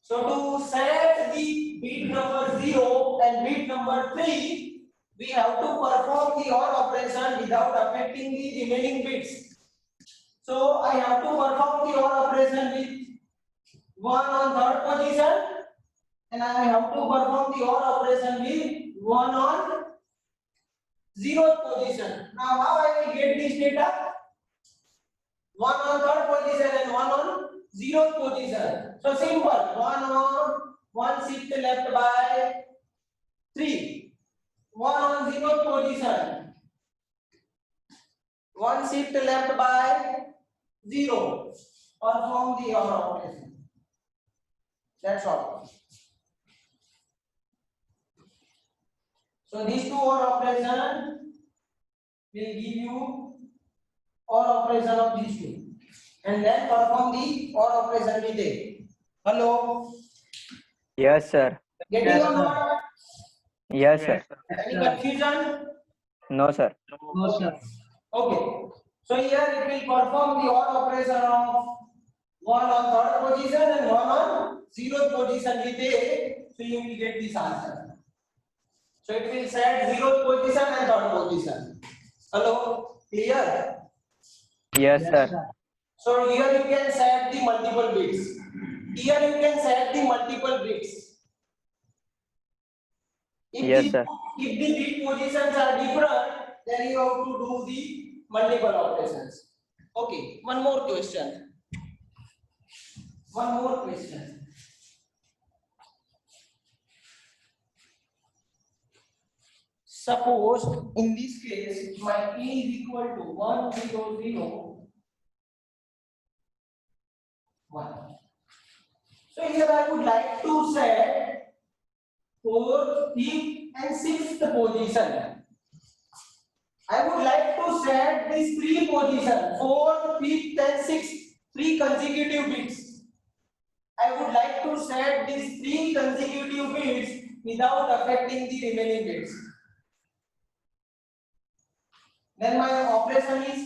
So to set the bit number 0 and bit number 3, we have to perform the OR operation without affecting the remaining bits. So I have to perform the OR operation with 1 on third position, and I have to perform the OR operation with 1 on 0th position. Now how I will get this data? 1 on third position and 1 on 0th position. So simple. 1 on 1 shift left by 3. 1 on 0th position. 1 shift left by 0. Perform the OR operation. That's all. So these two OR operation will give you OR operation of these two, and then perform the OR operation with it. Hello. Yes, sir. Getting or not? Yes, sir. Any confusion? No, sir. No, sir. Okay. So here it will perform the OR operation of 1 on third position and 1 on 0th position with A. So you will get this answer. So it will set 0th position and third position. Hello? Clear? Yes, sir. So here you can set the multiple bits. Here you can set the multiple bits. Yes, sir. If the bit positions are different, then you have to do the multiple operations. Okay, one more question. One more question. Suppose in this case my A is equal to 1 0 0 1. So here I would like to set 4th, 5th and 6th position. I would like to set these 3 positions, 4th, 5th and 6th, 3 consecutive bits. I would like to set these 3 consecutive bits without affecting the remaining bits. Then my operation is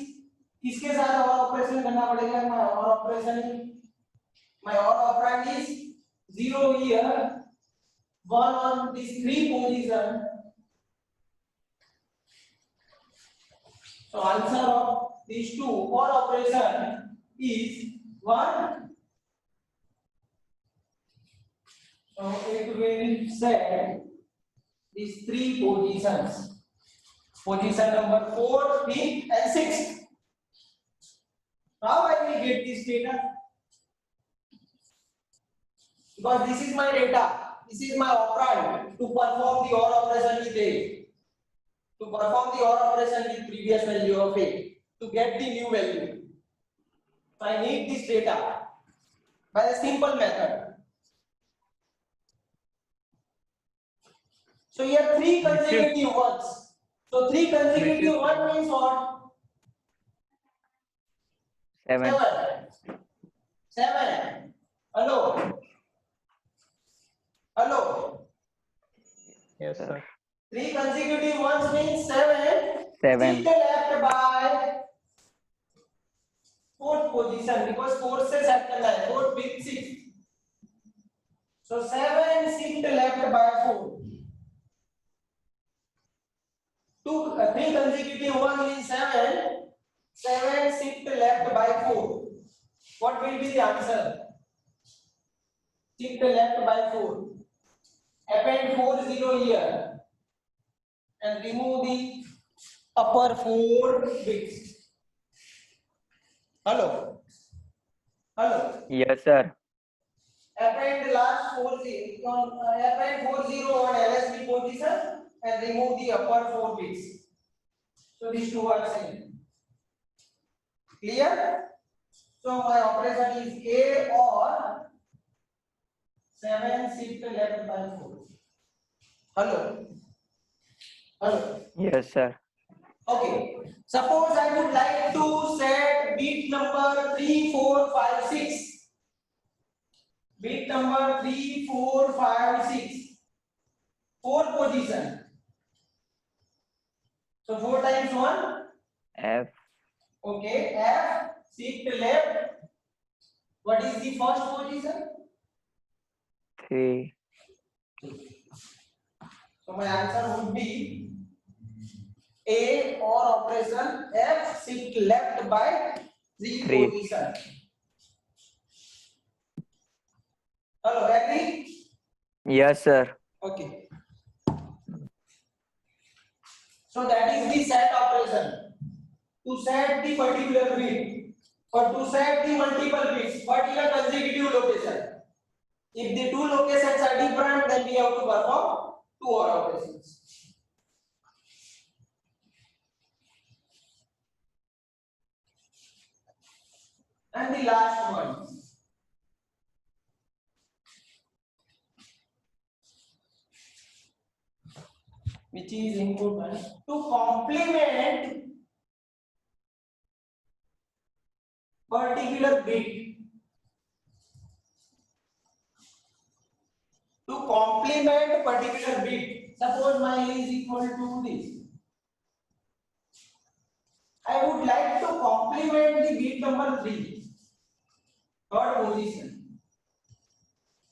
किसके साथ और operation करना पड़ेगा? My OR operand is 0 here, 1 on these 3 position. So answer of these two OR operation is 1. So it will set these 3 positions. Position number 4, 5 and 6. How I will get this data? Because this is my data, this is my operand to perform the OR operation with A, to perform the OR operation with previous value of A, to get the new value. So I need this data by a simple method. So here 3 consecutive ones. So 3 consecutive one means what? 7. 7. Hello. Hello. Yes, sir. 3 consecutive ones means 7. 7. Shift left by 4th position because 4 से set करना है 4th, 5th, 6th. So 7 shift left by 4. 3 consecutive one means 7. 7 shift left by 4. What will be the answer? Shift left by 4. Append 4 0 here and remove the upper 4 bits. Hello. Hello. Yes, sir. Append last 4 0 append 4 0 on LSB position and remove the upper 4 bits. So these two are same. Clear? So my operation is A or 7 shift left by 4. Hello. Hello. Yes, sir. Okay. Suppose I would like to set bit number 3, 4, 5, 6. Bit number 3, 4, 5, 6. 4 position. So 4 times 1. F. Okay. F shift left. What is the first position? 3. So my answer would be A, OR operation, F, shift left by 3 3. position. Hello, agree? Yes, sir. Okay. So that is the set operation. To set the particular bit or to set the multiple bits, but in a consecutive location. If the two locations are different, then we have to perform two OR operations. And the last one. Which is important to complement particular bit. To complement particular bit. Suppose my A is equal to this. I would like to complement the bit number 3. Third position.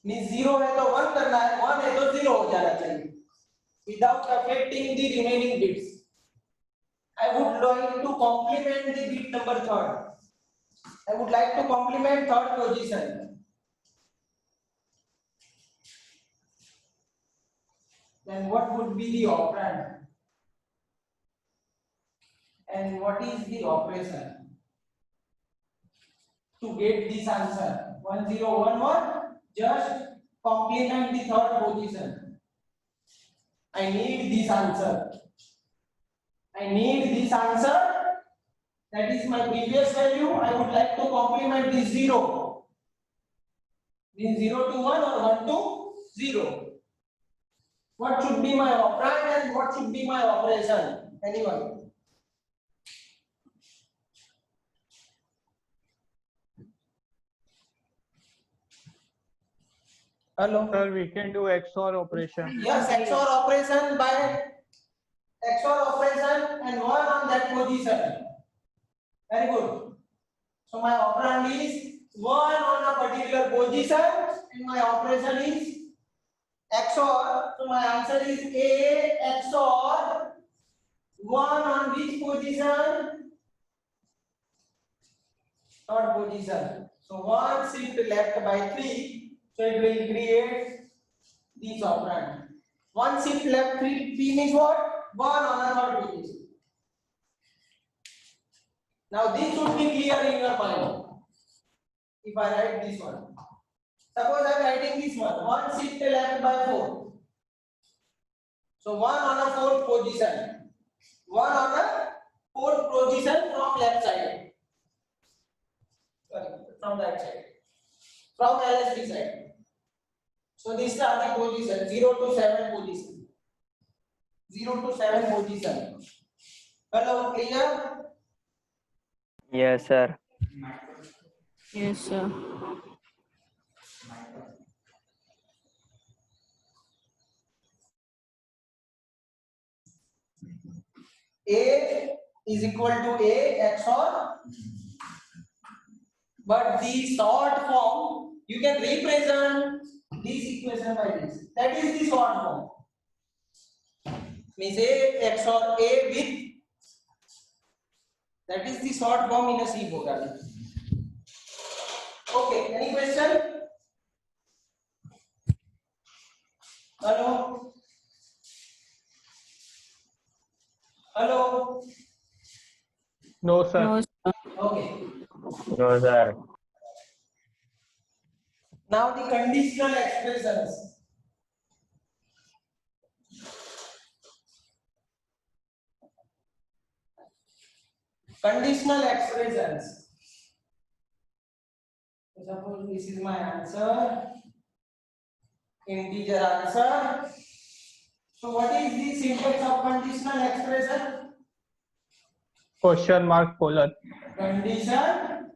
Means 0 है तो 1 करना है, 1 है तो 0 हो जाना चाहिए without affecting the remaining bits. I would like to complement the bit number 3rd. I would like to complement 3rd position. Then what would be the operand? And what is the operation? To get this answer 1011, just complement the 3rd position. I need this answer. I need this answer. That is my previous value. I would like to complement this 0. This 0 to 1 or 1 to 0. What should be my operand and what should be my operation? Anyone? Hello? Sir, we can do XOR operation. Yes, XOR operation by XOR operation and 1 on that position. Very good. So my operand is 1 on a particular position and my operation is XOR. So my answer is A XOR 1 on which position? 3rd position. So 1 shift left by 3. So it will create this operand. 1 shift left 3 means what? 1 on a 3rd position. Now this should be clear in your mind. If I write this one. Suppose I am writing this one. 1 shift left by 4. So 1 on a 4th position. 1 on a 4th position from left side. Sorry, from right side. From LSB side. So these are the position 0 to 7 position. 0 to 7 position. Hello, clear? Yes, sir. Yes, sir. A is equal to A XOR, but the short form you can represent this equation by this. That is the short form. Means A XOR A with. That is the short form in a C program. Okay, any question? Hello? Hello? No, sir. No, sir. Okay. No, sir. Now the conditional expressions. Conditional expressions. So suppose this is my answer. Integer answer. So what is the syntax of conditional expression? Question mark colon. Condition,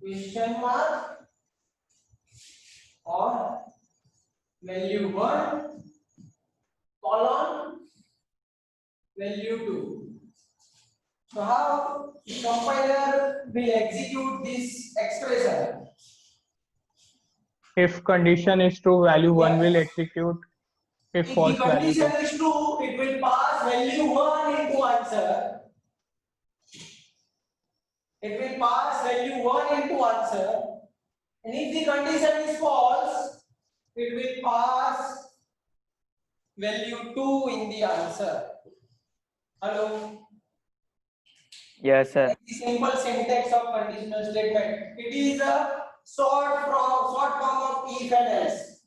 question mark, or value 1, colon, value 2. So how the compiler will execute this expression? If condition is true, value 1 Yes. will execute. If If false, the value 2. condition is true, it will pass value 1 into answer. It will pass value 1 into answer. And if the condition is false, it will pass value 2 in the answer. Hello? Yes, sir. The simple syntax of conditional statement. It is a short form of if and else.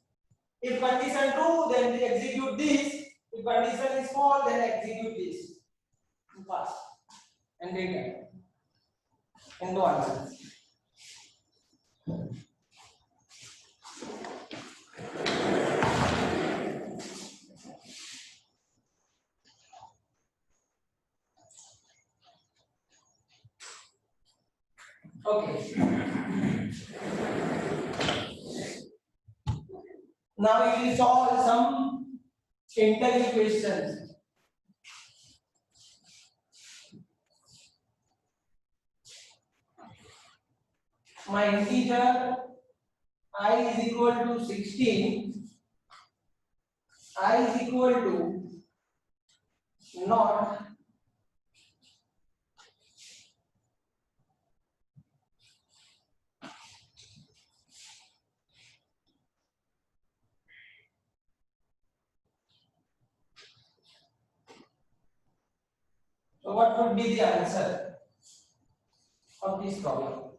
If condition true, then we execute this. If condition is false, then execute this. Pass and return into answer. Okay. Now we will solve some interview questions. My integer I is equal to 16. I is equal to not so what would be the answer of this problem?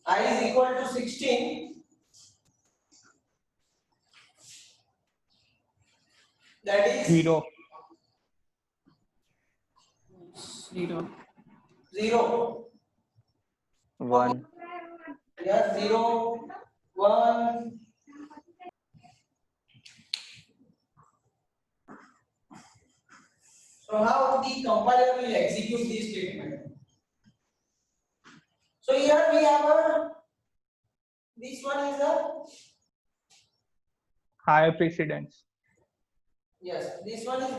I is equal to 16. That is 0. 0. 0. 1. Yes, 0, 1. So how the compiler will execute this statement? So here we have this one is a Higher precedence. yes, this one is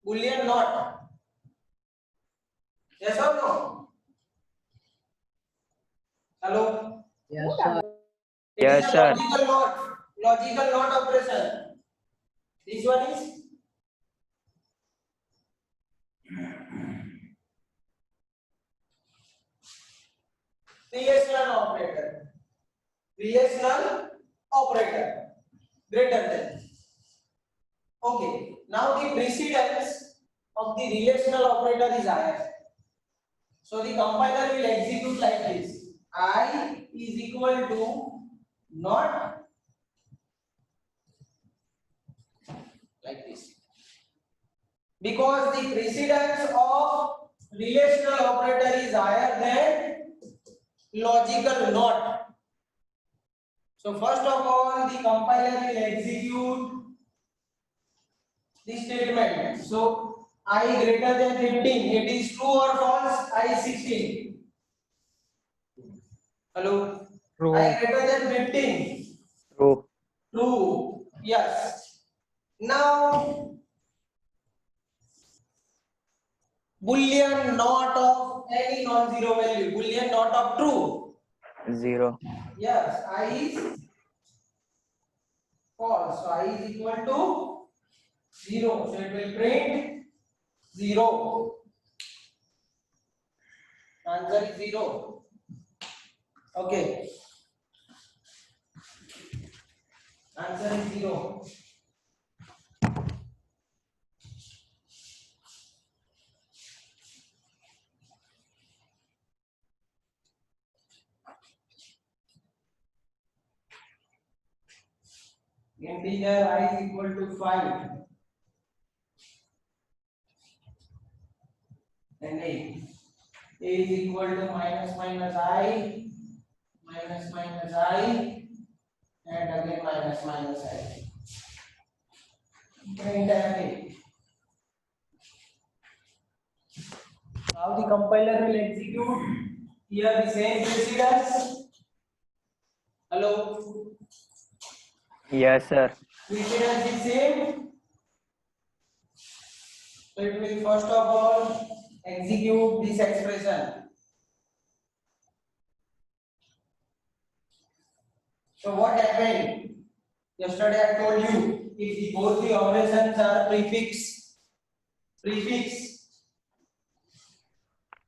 Boolean not. Yes or no? Hello? Yes, sir. It Yes, is a sir. logical not operation. This one is relational operator. Relational operator. Greater than. Okay. Now the precedence of the relational operator is higher. So the compiler will execute like this. I is equal to not like this. Because the precedence of relational operator is higher than logical not. So first of all, the compiler will execute the statement. So I greater than 15. It is true or false? I is 16. Hello? True. I greater than 15. True. True. Yes. Now Boolean not of any non-zero value. Boolean not of true. 0. Yes. I is false. So I is equal to 0. So it will print 0. Answer is 0. Okay. Answer is 0. Integer I is equal to 5 and A is equal to minus minus I and again minus minus I. Print A. Now the compiler will execute here the same precedence. Hello. Yes, sir. Precedence is same. So it will first of all execute this expression. So what happened? Yesterday I told you if both the operations are prefix,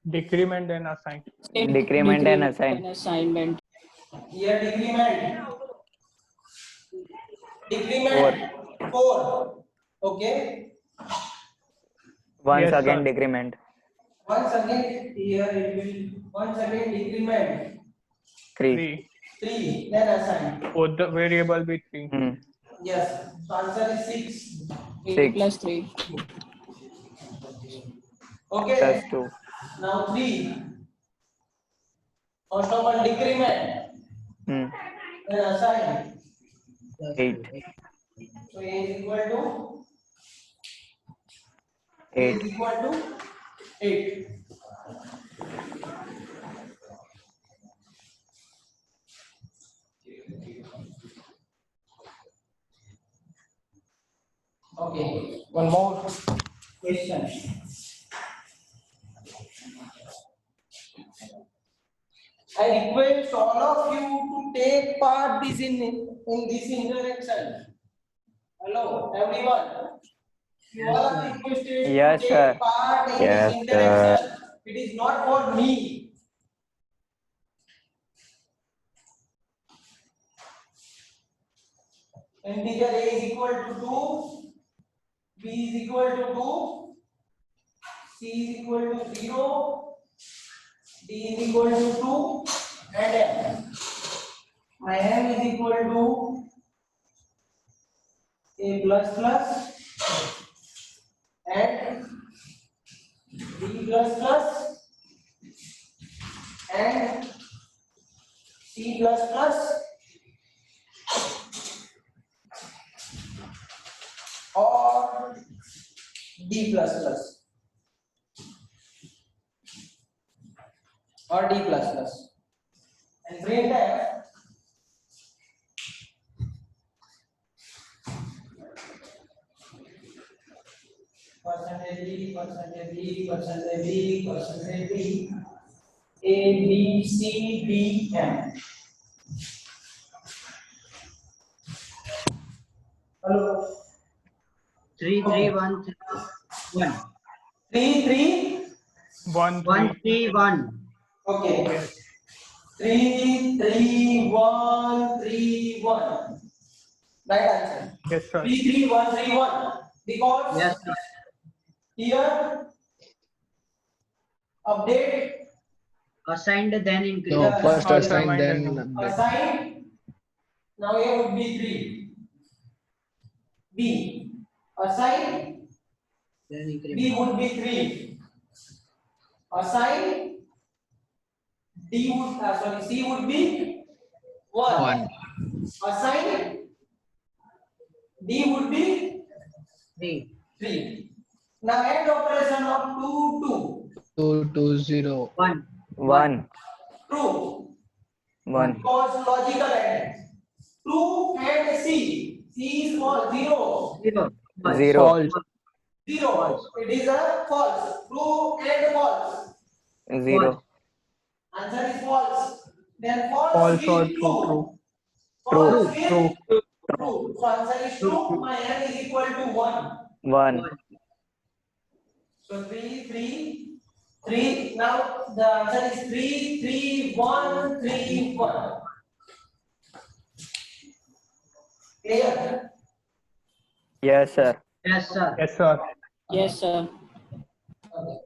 Decrement and assign. Decrement and assign. Assignment. here decrement 4. Okay. Once Yes, again sir. decrement. Once again here it will once again decrement 3. 3, then assign. Both the variable be 3. Hmm. Yes. So answer is 6. 3 6. plus 3. Okay. Plus 2. Now 3. First of all decrement, Hmm. then assign. 8. So A is equal to 8. 8. Okay, one more question. I request all of you to take part in this interaction. Hello, everyone. You all are requested to Yes, take sir. part in Yes, this interaction. It is not for me. Integer a is equal to 2, b is equal to 2, c is equal to 0, d is equal to 2, and m. My m is equal to a plus plus and b plus plus and c plus plus or d plus plus or d plus plus. And printf percentage d, a b c d m. Hello. 3 3 1 1 3 1, 1 3. 3 1. Okay. Yes. 3 3 1 3 1. Right answer. Yes, sir. 3 3 1 3 1. Because Yes, sir. here update Assigned then No, increment. first Also assign, mind then and update. assign. Now here would be 3. B. Assign. Then B increment. would be 3. Assign. D would sorry C would be 1. 1. Assign. D would be 3 3. Now add operation of 2 2 2 0. 1 1. True. 1. Because logical and 2 and C. C is for 0. 0 0. false. 0. It is a false. True and false. 0. Answer is false. Then false False will or true. true. False True. will True. true. So answer is true. My n is equal to 1. 1. So 3. Now the answer is 3 3 1 3 1. Clear? Yes, sir. Yes, sir. Yes, sir. Yes, sir. Okay.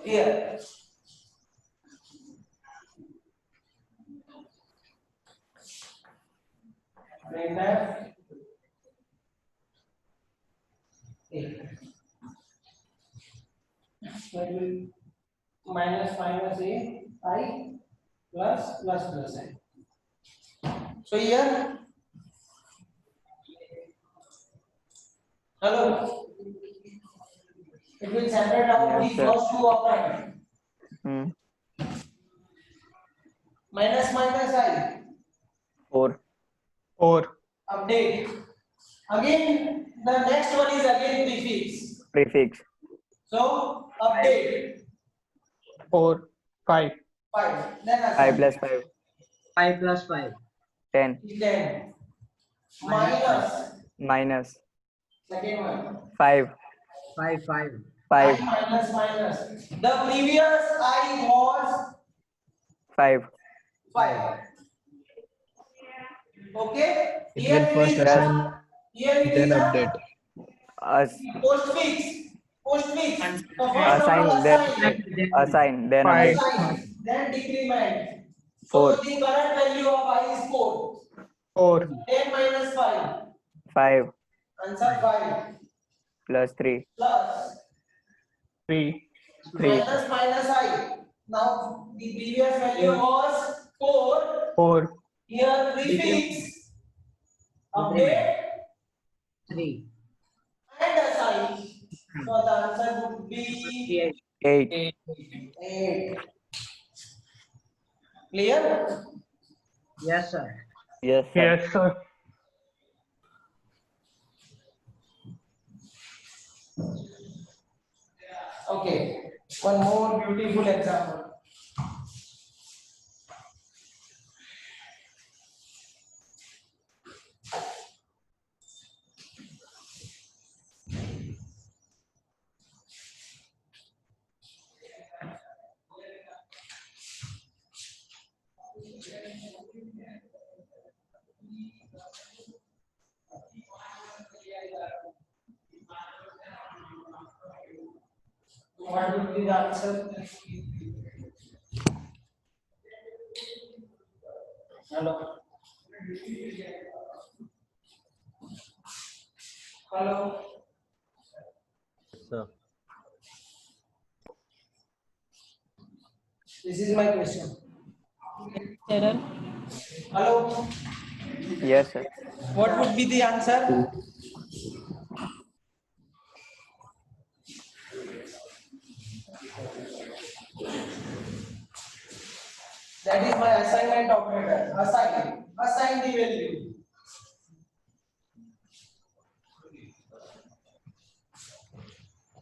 Here. Printf So it will minus minus a I plus plus plus I. So here, hello, it will separate out Yes, the sir. first two operand. Hmm. Minus minus I. 4. 4. Update. Again, the next one is again prefix. Prefix. So update 4. 5. 5. Then 5 assign plus 5. 5 plus 5. 10. 10. Minus Minus second one. 5. 5, 5. 5. I minus minus. The previous I was 5. 5. Okay. It Here will it first is assign, here it then is update. As postfix. Postfix. The first assign, number then assign. assign, then 5. update. Assign. Then decrement. So 4. the current value of I is 4. 4. 10 minus 5. 5 Answer 5. plus 3. Plus 3. 3. minus minus I. Now the previous value was 4. 4. Here prefix, update 3. and assign. So the answer would be 8. 8. 8. Clear? Yes, sir. Yes, sir. Yes, sir. Okay. One more beautiful example. What would be the answer? Hello. Hello. Sir. This is my question. Error. Hello. Yes, sir. What would be the answer? That is my assignment operator. Assign. Assign the value.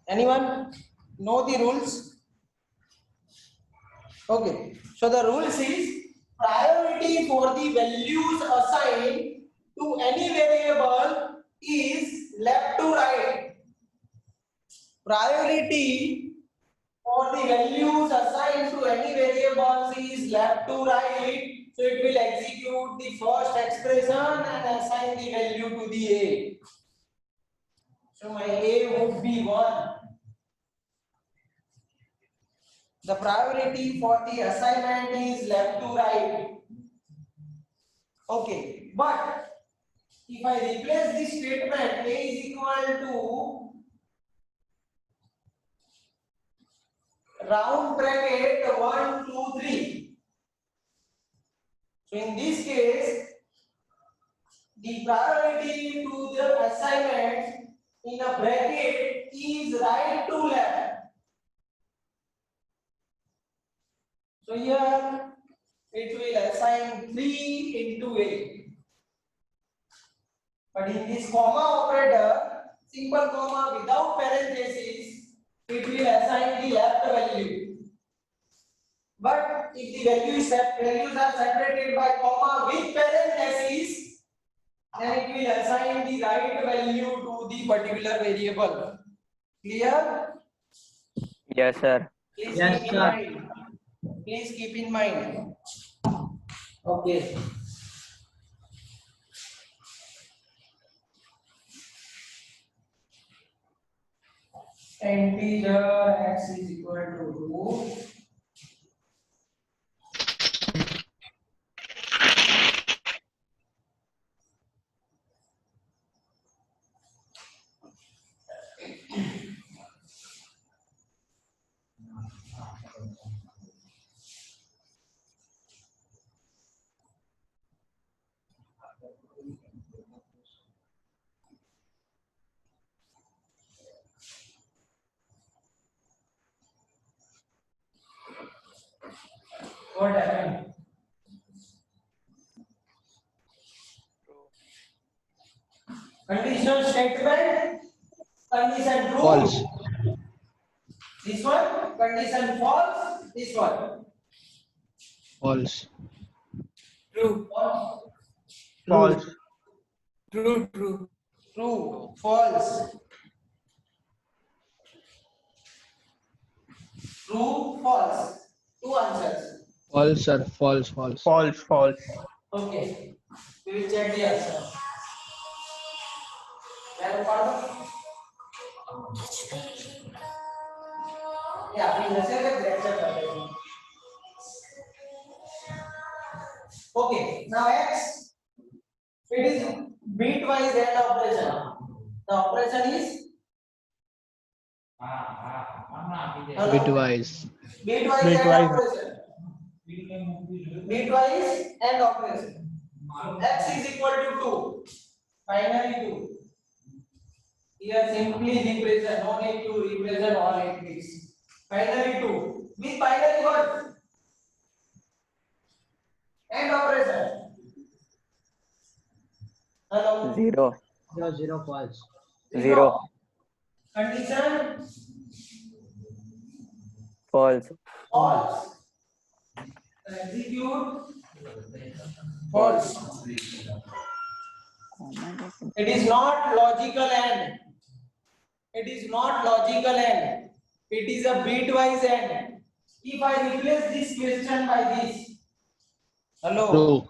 Anyone know the rules? Okay. So the rules is priority for the values assigned to any variable is left to right. Priority for the values assigned to any variables is left to right. So it will execute the first expression and assign the value to the A. So my A would be 1. The priority for the assignment is left to right. Okay, but if I replace this statement, A is equal to round bracket 1, 2, 3. So in this case, the priority to the assignment in a bracket is right to left. So here it will assign 3 into A. But in this comma operator, simple comma without parenthesis, it will assign the left value. But if the values are separated by comma with parenthesis, then it will assign the right value to the particular variable. Clear? Yes, sir. Please Yes, keep in sir. mind. Please keep in mind. Okay. Integer x is equal to 2. What happened? Conditional statement. Condition true. False. This one. Condition false. This one. False. True. False. True. True. True. False. True. False. Two answers. False, sir. False. False. False. False. Okay. We will check the answer. Madam, pardon? Yeah, please answer the lecture. Okay, now X. It is bitwise AND operation. The operation is Bitwise. bitwise Bitwise. AND operation. Bitwise AND operation. X is equal to 2. Finally 2. Here simply represent, no need to represent all 8 bits. Finally 2. With binary what? AND operation. Hello. 0. 0, 0, false. 0. Condition False. false. Execute false. It is not logical AND. It is not logical AND. It is a bitwise AND. If I replace this question by this, hello.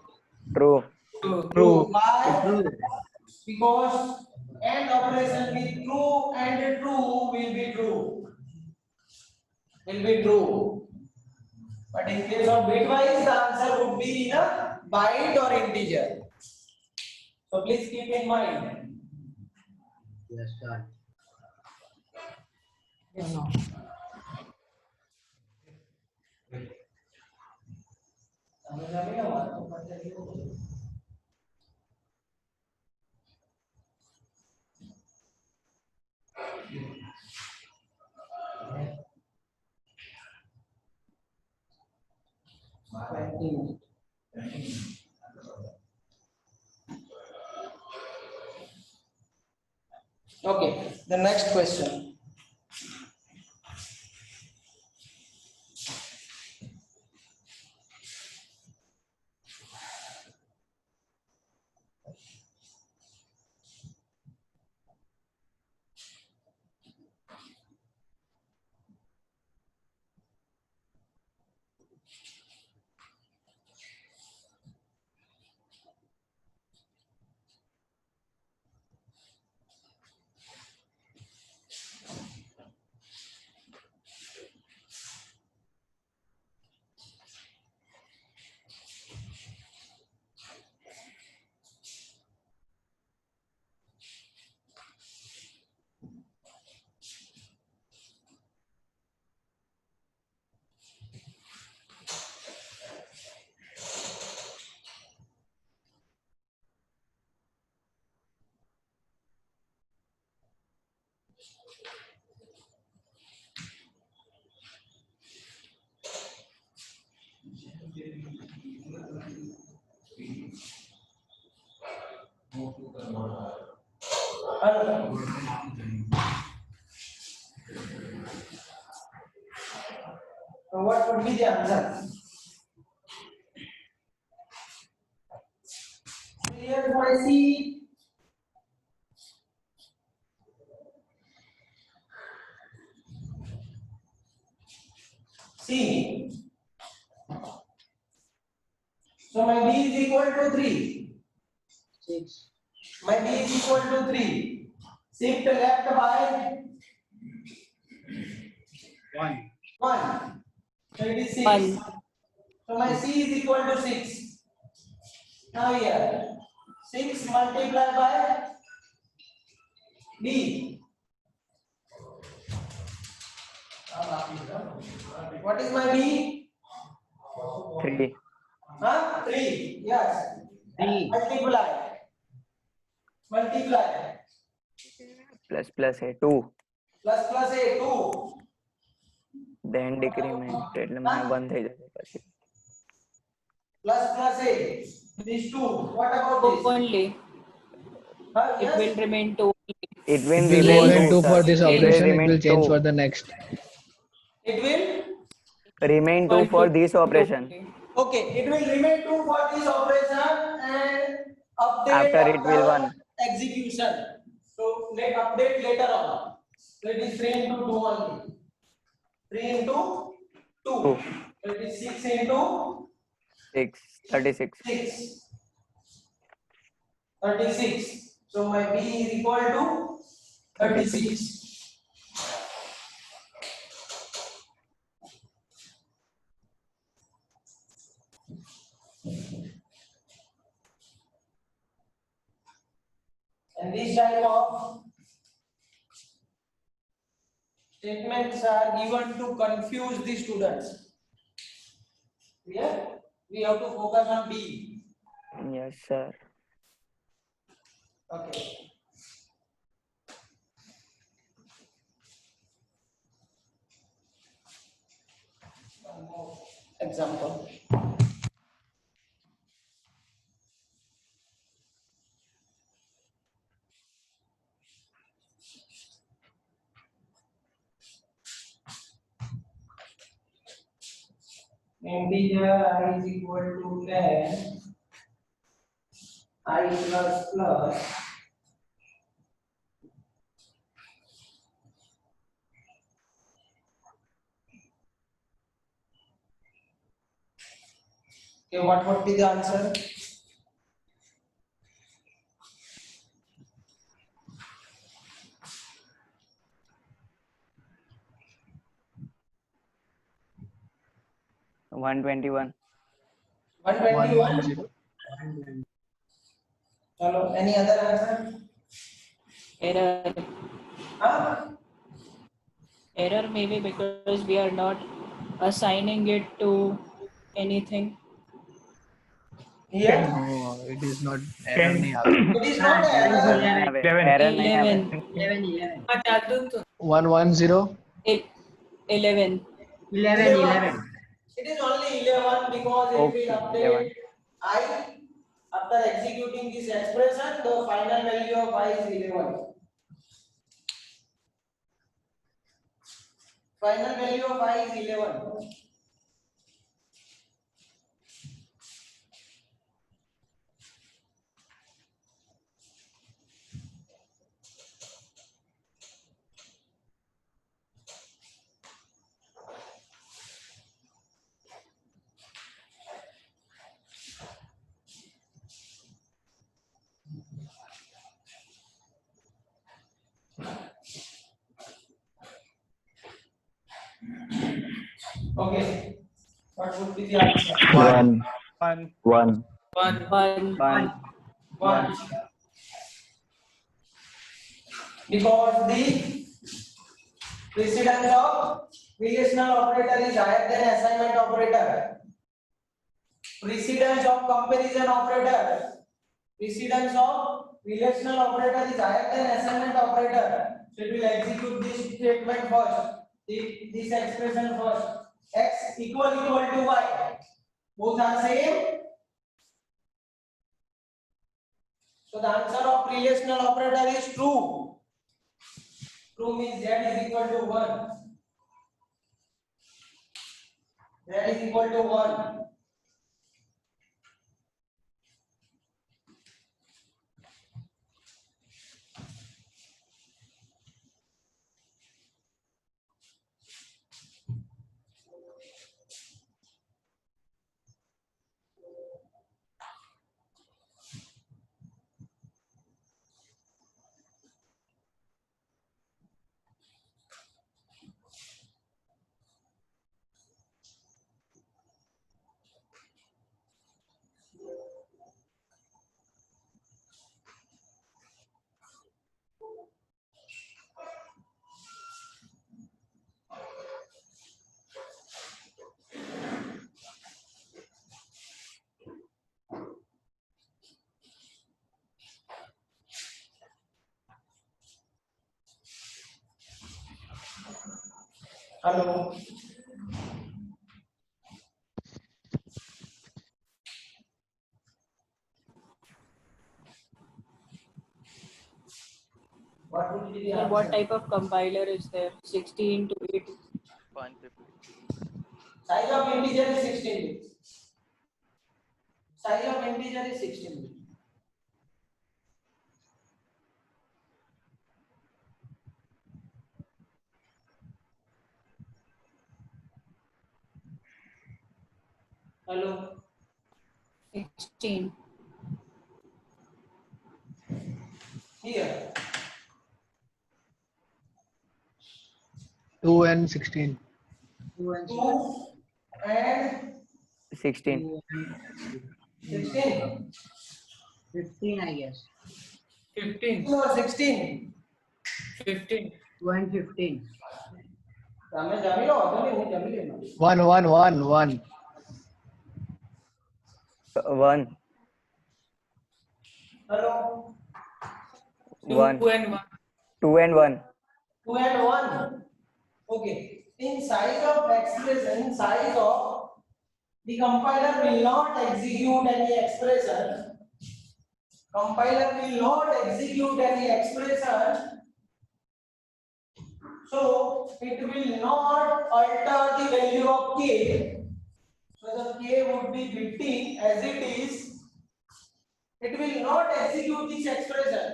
True. True. True. Why? Because AND operation with true and true will be true. Will be true. But in case of bitwise, the answer would be in a byte or integer. So please keep in mind. Yes, sir. Okay, the next question. So what would be the answer? Here what I see. C. So my B is equal to 3. 6, My B is equal to 3. Shift left by 1, 1. So it is 6. 1. So my C is equal to 6. Now here 6 multiplied by B. What is my B? 3. Huh? 3. Yes. 3. multiply plus a 2 plus a 2 then decrement એટલે મને બંધ થઈ જશે પછી plus a these two. What about this? Only. It Yes? will remain 2. it will We remain go ahead 2 2 for sir. this It will operation. It remain will change 2 for the next. It will remain 2 for this operation okay. It will remain 2 for this operation and update After it will 1. execution. So let update later on. So it is 3 into 2 only. 3 into 2. 2 So it is 6 into 6 36 6. 36. So my B is equal to 36. And this type of statements are given to confuse the students. Clear? We have to focus on B. yes sir Okay. One more example. Integer I is equal to 10, I plus plus okay, what would be the answer? one 121 121. 110. Chalo, any other answer? Error. Huh? Error maybe because we are not assigning it to anything. Here? No, it is not error Can नहीं आवे. It is not It is error. 11. error नहीं आवे 11. 11. 110. 11. 11. It is only 11 because it Okay, will update 11. I after executing this expression. The final value of I is 11. Final value of I is 11. Okay. What would be the answer? 1. 1 1. 1. 1 1. Because the precedence of relational operator is higher than assignment operator. Precedence of comparison operator. Precedence of relational operator is higher than assignment operator. So it will execute this statement first. This expression first. X equal to y. Both are same. So the answer of relational operator is true. True means z is equal to 1. Z is equal to 1. Hello. What would be the Sir, what answer? type of compiler is there? 16 to 8. 150. Size of integer is 16 bits. Size of integer is 16 bits. Hello. 16. Here. 2 and 16. 2 and 2 and 16. 16. 15, I guess. 15. 2 or 16. 15. 2 and 15. તમે જમી લો વાંધો નહીં હું જમી લેવાનો. 1, 1, 1, 1. 1. Hello. 1. 2 and 1. 2 and 1. 2 and 1. Okay. In size of expression, size of the compiler will not execute any expression. Compiler will not execute any expression. So it will not alter the value of k. So the k would be 50 as it is. It will not execute this expression.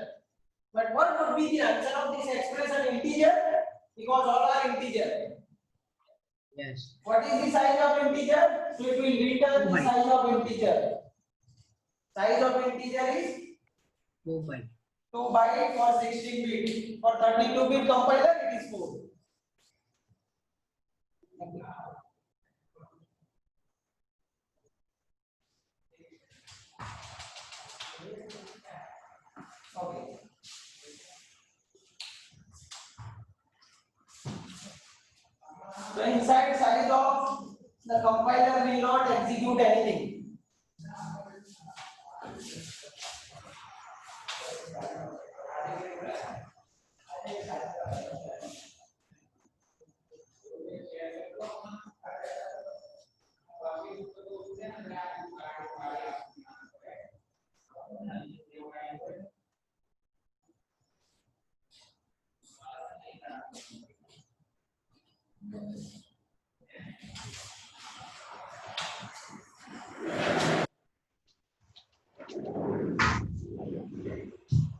But what would be the answer of this expression? Integer, because all are integer. Yes. What is the size of integer? So it will return the size of integer. Size of integer is 4 byte. 2 byte for 16 bit. For 32-bit compiler, it is 4. Okay. So inside size of the compiler will not execute anything.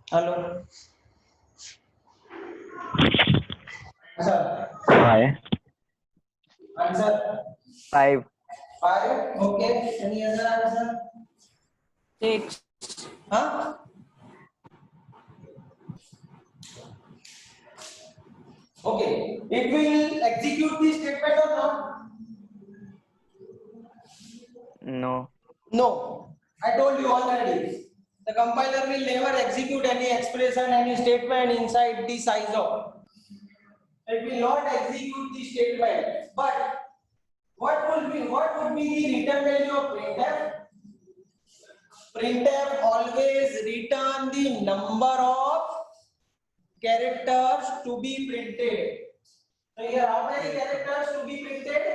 Hello. Answer. Hi. Answer. 5. 5. Okay. Any other answer? 6. Huh? Okay. It will execute the statement or not? No. No. I told you already. The compiler will never execute any expression, any statement inside the size of. It will not execute the statement. But what would be the return value of printf? Printf always return the number of characters to be printed. So here how many characters to be printed?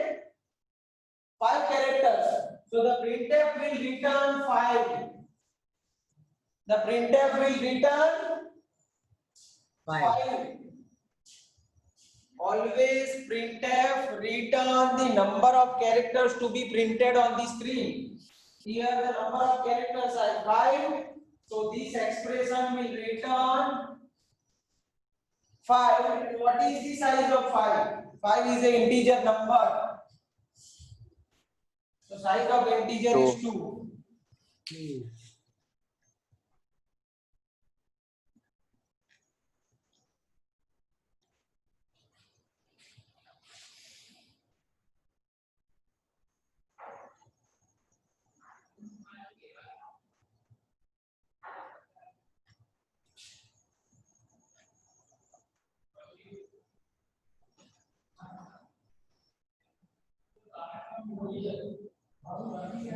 5 characters. So the printf will return 5. The printf will return 5. Always printf return the number of characters to be printed on the screen. Here the number of characters are 5. So this expression will return 5. What is the size of 5? 5 is an integer number. So size of integer is 2.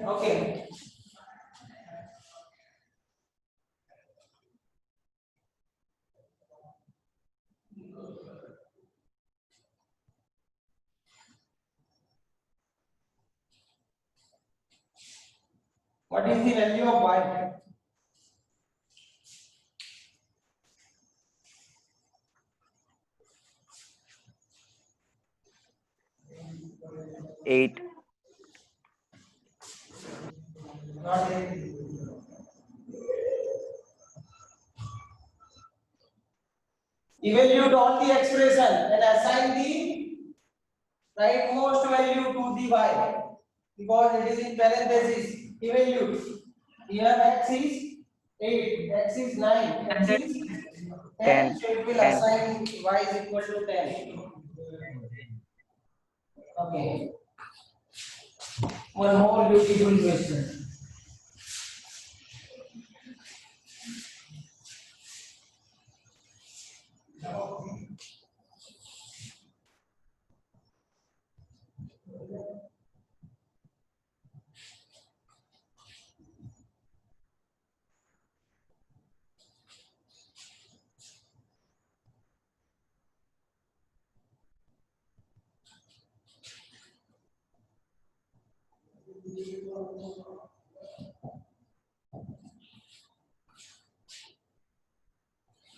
Okay. What is the value of y? Eight. Not 8. Evaluate all the expression and assign the rightmost value to the y because it is in parenthesis. Evaluate. Here x is 8, x is 9, x is 10. 10. So it will 10. assign y is equal to 10. Okay. One more beautiful question.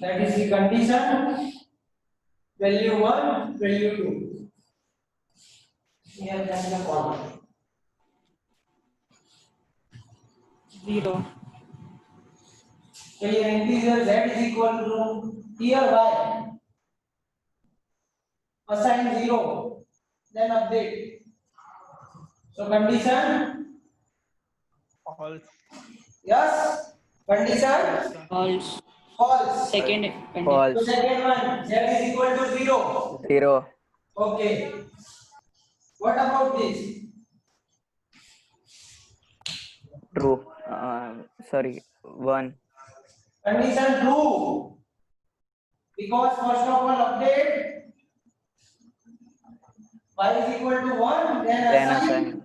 That is the condition. Value 1, value 2. Here then the column. 0. So here integer z is equal to here y. Assign 0. Then update. So condition. False. Yes. Condition. False. False. Second condition. So False. second one z is equal to 0. 0. Okay. What about this? True. Sorry. 1. Condition true. Because first of all update y is equal to 1 then Then assign. assign.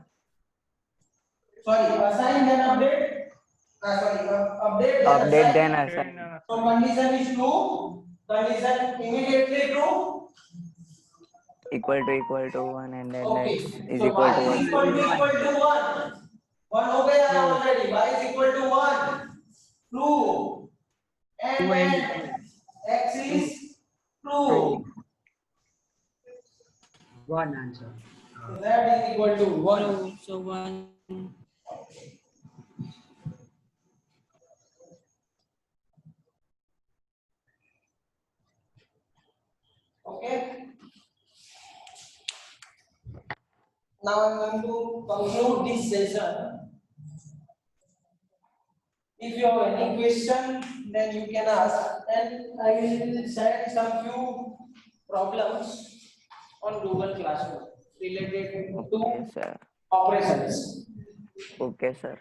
Sorry, assign then update. Update then Update assign. then assign. So condition is true. Condition immediately true. Equal to 1 and then Okay. x is So equal y to is 1. equal to 1. 1 हो गया already. Y is equal to 1. True. And then x is true. One answer. So that is equal to 1. So 1. Okay. Now I am going to conclude this session. If you have any question, then you can ask, and I will send some few problems on Google Classroom related Okay, to sir. operations. Okay, sir.